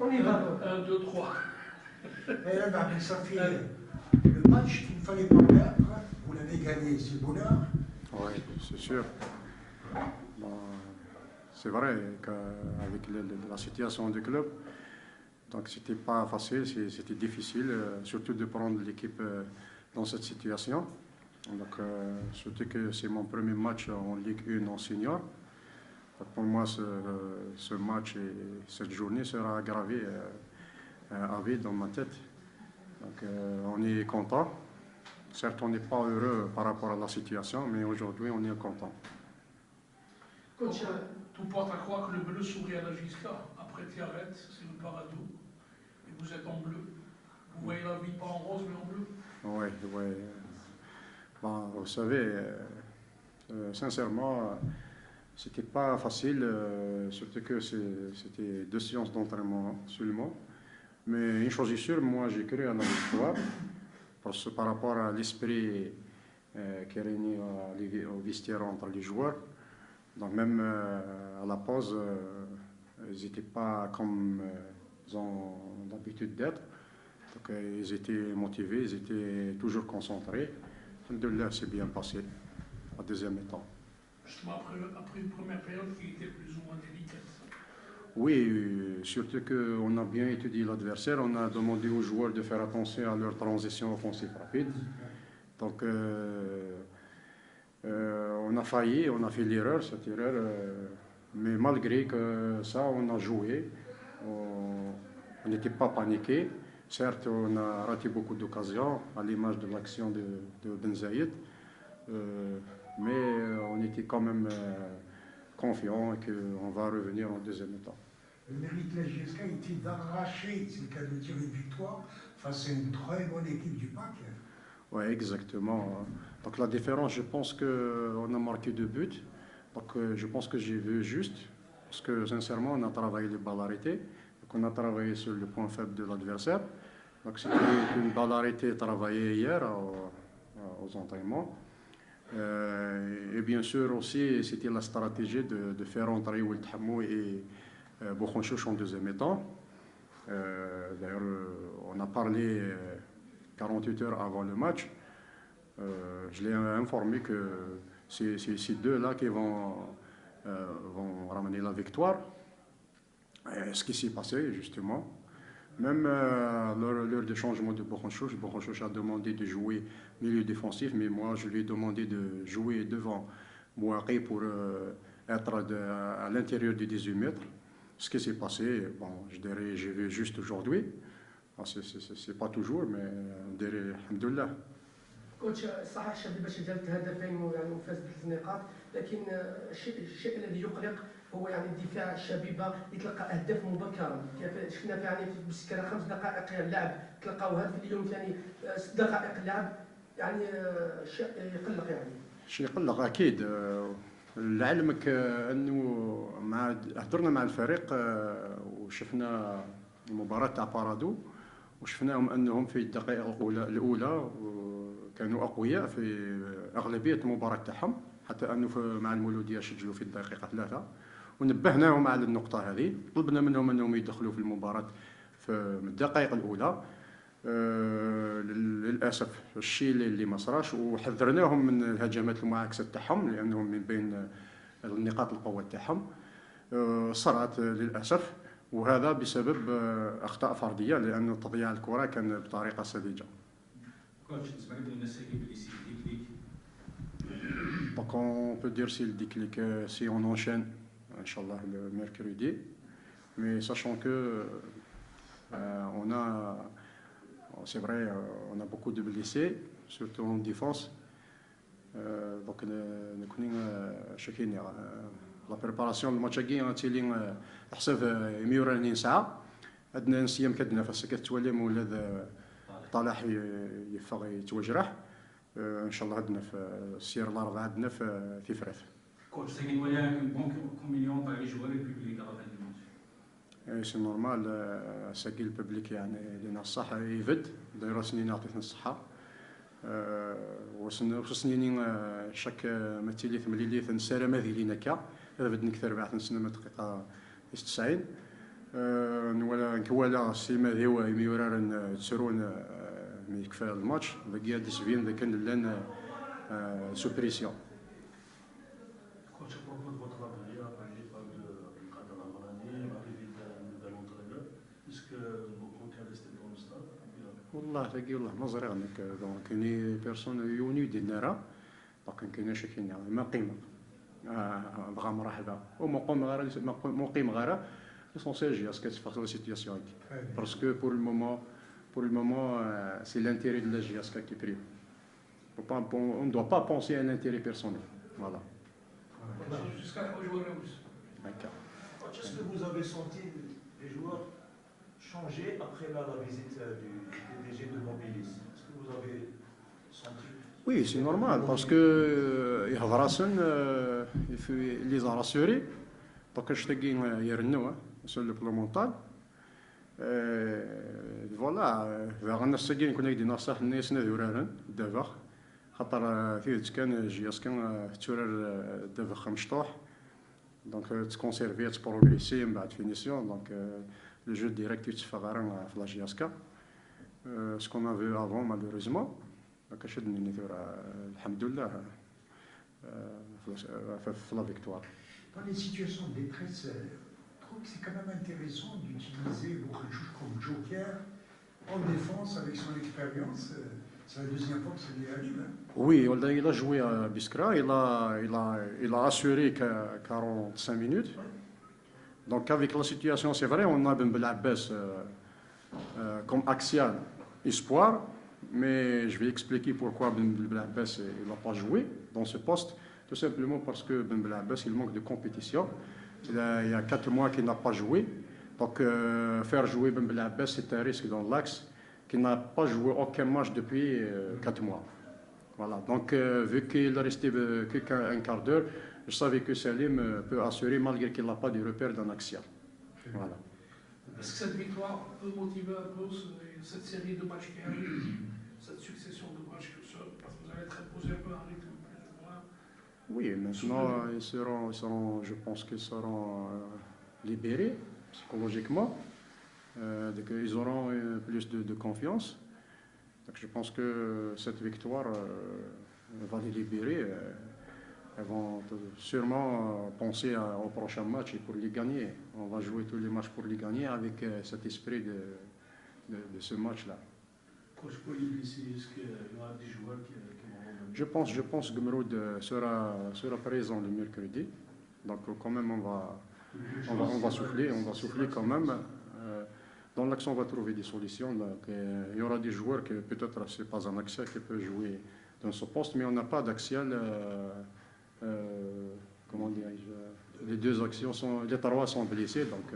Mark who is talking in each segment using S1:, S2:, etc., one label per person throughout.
S1: On y va.
S2: 1, 2, 3.
S1: Et là, ben, ça fait le match qu'il ne fallait pas perdre. Vous l'avez gagné, c'est bonheur.
S3: Oui, c'est sûr. Bon, c'est vrai qu'avec la situation du club, donc c'était pas facile, c'était difficile, surtout de prendre l'équipe dans cette situation. Donc, surtout que c'est mon premier match en Ligue 1 en senior. Donc, pour moi, ce match et cette journée sera gravé à vie dans ma tête. Donc, on est content. Certes, on n'est pas heureux par rapport à la situation, mais aujourd'hui, on est content.
S2: Coach, tout porte à croire que le bleu sourit à la Gisca. Après Tiaret, c'est le paradis. Et vous êtes en bleu. Vous voyez la vie pas en rose, mais en bleu.
S3: Oui, oui. Bon, vous savez, sincèrement, c'était pas facile, surtout que c'était 2 séances d'entraînement seulement. Mais une chose est sûre, moi, j'ai cru à la victoire. Parce que par rapport à l'esprit qui réunit au vestiaire entre les joueurs, donc même à la pause, ils n'étaient pas comme ils ont l'habitude d'être. Donc ils étaient motivés, ils étaient toujours concentrés. Alhamdoulilah, c'est bien passé en deuxième mi-temps.
S2: Justement, après une première période qui était plus ou moins délicate.
S3: Oui, surtout qu'on a bien étudié l'adversaire, on a demandé aux joueurs de faire attention à leur transition offensive rapide. Donc, on a failli, on a fait l'erreur, cette erreur, mais malgré que ça, on a joué, on n'était pas paniqué. Certes, on a raté beaucoup d'occasions, à l'image de l'action de Ben Zayed, mais on était quand même confiant qu'on va revenir en deuxième temps.
S1: Le mérite de la GSK était d'arracher, c'est le cas de dire, une victoire face à une très bonne équipe du PAC.
S3: Oui, exactement. Donc la différence, je pense qu'on a marqué 2 buts. Donc je pense que j'ai vu juste, parce que sincèrement, on a travaillé les balles arrêtées. Donc on a travaillé sur le point faible de l'adversaire. Donc c'était une balle arrêtée travaillée hier aux entraînements. Et bien sûr aussi, c'était la stratégie de faire entrer Walid Hamou et Bokhanchouch en deuxième temps. D'ailleurs, on a parlé 48 heures avant le match. Je l'ai informé que c'est ces deux-là qui vont ramener la victoire. Et ce qui s'est passé, justement. Même l'heure de changement de Bokhanchouch a demandé de jouer milieu défensif, mais moi, je lui ai demandé de jouer devant Mouaki pour être à l'intérieur des 18 mètres. Ce qui s'est passé, bon, je dirais, j'ai vu juste aujourd'hui. C'est pas toujours, mais je dirais, alhamdoulilah.
S4: كوتش صحيح الشبيبه سجلت هدفين يعني وفاز ب3 نقاط، لكن الشيء الذي يقلق هو يعني الدفاع الشبيبه يتلقى اهداف مبكرا. شفنا في يعني في بسكره 5 دقائق اللعب تلقاو هدف، اليوم ثاني 6 دقائق اللعب، يعني شيء يقلق يعني.
S3: شيء يقلق اكيد. لعلمك انه هضرنا مع الفريق وشفنا المباراه تاع بارادو، وشفناهم انهم في الدقائق الاولى كانوا اقوياء في اغلبيه المباراه تاعهم، حتى انه مع المولوديه سجلوا في الدقيقه 3، ونبهناهم على النقطه هذه، طلبنا منهم انهم يدخلوا في المباراه في الدقائق الاولى. للاسف الشيء اللي ما صراش، وحذرناهم من الهجمات المعاكسه تاعهم لانهم من بين النقاط القوه تاعهم صرعت للاسف، وهذا بسبب اخطاء فرديه لان تضييع الكره كان بطريقه سذجه. Donc on peut dire c'est le déclic si on enchaîne, Inch'Allah, le mercredi, mais sachant que on a, c'est vrai, on a beaucoup de blessés, surtout en défense. Donc la préparation du match الجاي غتولي حسب 180 ساعه. عندنا نسيام كتنافس كتولي مولاد طالح يفغ يتوجرح ان شاء الله. عندنا في السير الاربعه عندنا في فراف.
S5: Coach, c'est qu'il y a une bonne communion par les joueurs et le public à la fin du match.
S3: سي نورمال، ساكي الببليك يعني لنا الصحة يفد دايرة سنين عطيتنا الصحة، وسنين شاك مثليث مليليث نسارة ماذي لينا كا هذا بدنا كثير 4 سنة من دقيقة 90. نكوالا سيما هو يميورار تسرون مي كفايه الماتش باقي هاد السفين ذا كان لان سو بريسيون.
S6: Coach, à propos de votre avenir, je parle de Abdelkader Amrani, l'arrivée d'un nouvel entraîneur. Est-ce que vous comptez rester dans le stade?
S3: والله تلاقي والله نظري غنك دونك كايني بيرسون يوني دينارا دونك كاينه شكين ما قيمه بغا مرحبا ومقيم غير ليسونسيال جي اسكو تفاق لا سيتياسيون باسكو pour le moment c'est l'intérêt de la GSK qui prime. On ne doit pas penser à un intérêt personnel. Voilà.
S2: Jusqu'à la joueur russe.
S3: D'accord.
S7: Est-ce que vous avez senti les joueurs changer après la visite du DG de Mobilis? Est-ce que vous avez senti?
S3: Oui, c'est normal parce que il les a rassurés. Donc je t'ai dit sur le plan mental. Voilà, غانا السجين كنا يدينا صح الناس نذوران دافا خاطر فيه كان جياس كان تورر دافا مشطوح دونك تكونسيرفي تبروغريسي من بعد فينيسيون دونك لو جو ديريكت يتفغران في لا جياسكا سكون افي افون مالوريزمون دونك شدني نثور الحمد لله في لا فيكتوار.
S1: Dans les situations de détresse, je trouve que c'est quand même intéressant d'utiliser Bourg-Juge comme joker en défense avec son expérience. C'est la deuxième fois que ça lui arrive.
S3: Oui, il a joué à Biskra, il a assuré 45 minutes. Donc avec la situation, c'est vrai, on a Ben Belabès comme axial espoir, mais je vais expliquer pourquoi Ben Belabès n'a pas joué dans ce poste. Tout simplement parce que Ben Belabès, il manque de compétition. Il y a 4 mois qu'il n'a pas joué. Donc faire jouer Ben Belabès, c'est un risque dans l'axe, qui n'a pas joué aucun match depuis 4 mois. Voilà. Donc vu qu'il est resté qu'un quart d'heure, je savais que Salim peut assurer malgré qu'il n'a pas de repère d'un axial. Voilà.
S2: Est-ce que cette victoire peut motiver un peu cette série de matchs qui arrive, cette succession de matchs que ça, parce que vous allez être imposé un peu en rythme plus ou moins?
S3: Oui, maintenant, je pense qu'ils seront libérés psychologiquement. Donc, ils auront plus de confiance. Donc, je pense que cette victoire va les libérer. Elles vont sûrement penser au prochain match et pour les gagner. On va jouer tous les matchs pour les gagner avec cet esprit de ce match-là.
S6: Coach, pour les blessés, est-ce qu'il y aura des joueurs qui vont revenir?
S3: Je pense que Gmroud sera présent le mercredi. Donc quand même on va souffler quand même. Dans l'axe on va trouver des solutions. Donc, il y aura des joueurs que peut-être c'est pas un axial qui peut jouer dans ce poste, mais on n'a pas d'axial. Comment dirais-je? Les deux actions les 3 sont blessés, donc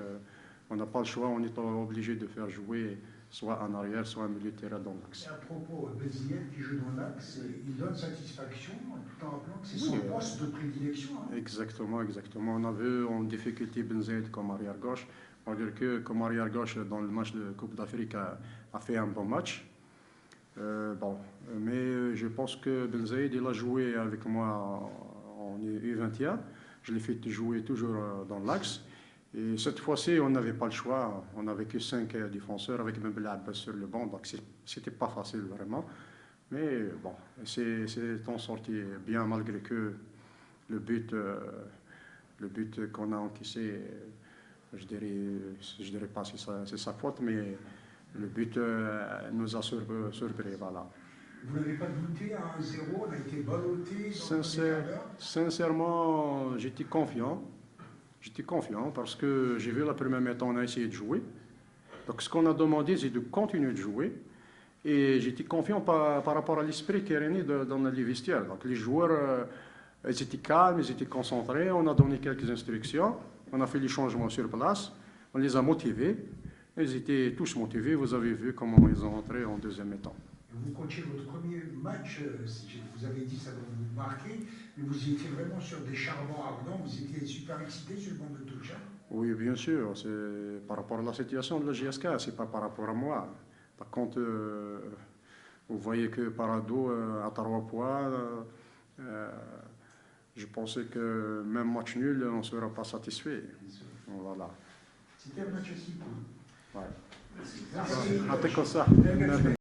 S3: on n'a pas le choix. On est obligé de faire jouer soit en arrière, soit en milieu de terrain dans l'axe.
S1: À propos, Béziel qui joue dans l'axe, il donne satisfaction tout en rappelant que c'est son poste de prédilection. Hein.
S3: Exactement. On a vu en difficulté Benzaïd comme arrière gauche. On va dire que comme arrière gauche dans le match de Coupe d'Afrique a fait un bon match. Mais je pense que Benzaïd il a joué avec moi en U21. Je l'ai fait jouer toujours dans l'axe. Et cette fois-ci, on n'avait pas le choix. On n'avait que 5 défenseurs avec même Abbas sur le banc. Donc, c'était pas facile vraiment. Mais bon, c'est en sorti bien malgré que le but qu'on a encaissé, je dirais pas c'est sa faute, mais le but nous a surpris. Voilà.
S1: Vous n'avez pas douté à 1-0, on a été ballotté.
S3: Sincèrement, j'étais confiant. J'étais confiant parce que j'ai vu la première mi-temps, on a essayé de jouer. Donc ce qu'on a demandé, c'est de continuer de jouer. Et j'étais confiant par rapport à l'esprit qui est réuni dans les vestiaires. Donc les joueurs, ils étaient calmes, ils étaient concentrés. On a donné quelques instructions. On a fait les changements sur place. On les a motivés. Ils étaient tous motivés. Vous avez vu comment ils ont entré en deuxième mi-temps.
S1: Vous comptiez votre premier match, vous avez dit ça va vous marquer, mais vous étiez vraiment sur des charbons ardents, vous étiez super excité sur le banc de touche.
S3: Oui, bien sûr, c'est par rapport à la situation de la GSK, c'est pas par rapport à moi. Par contre, vous voyez que Parado à 3 points, je pensais que même match nul, on ne sera pas satisfait. Voilà.
S1: C'était un match à 6 points.
S3: Ouais.
S2: Merci.
S1: Merci.
S3: يعطيكم الصحة.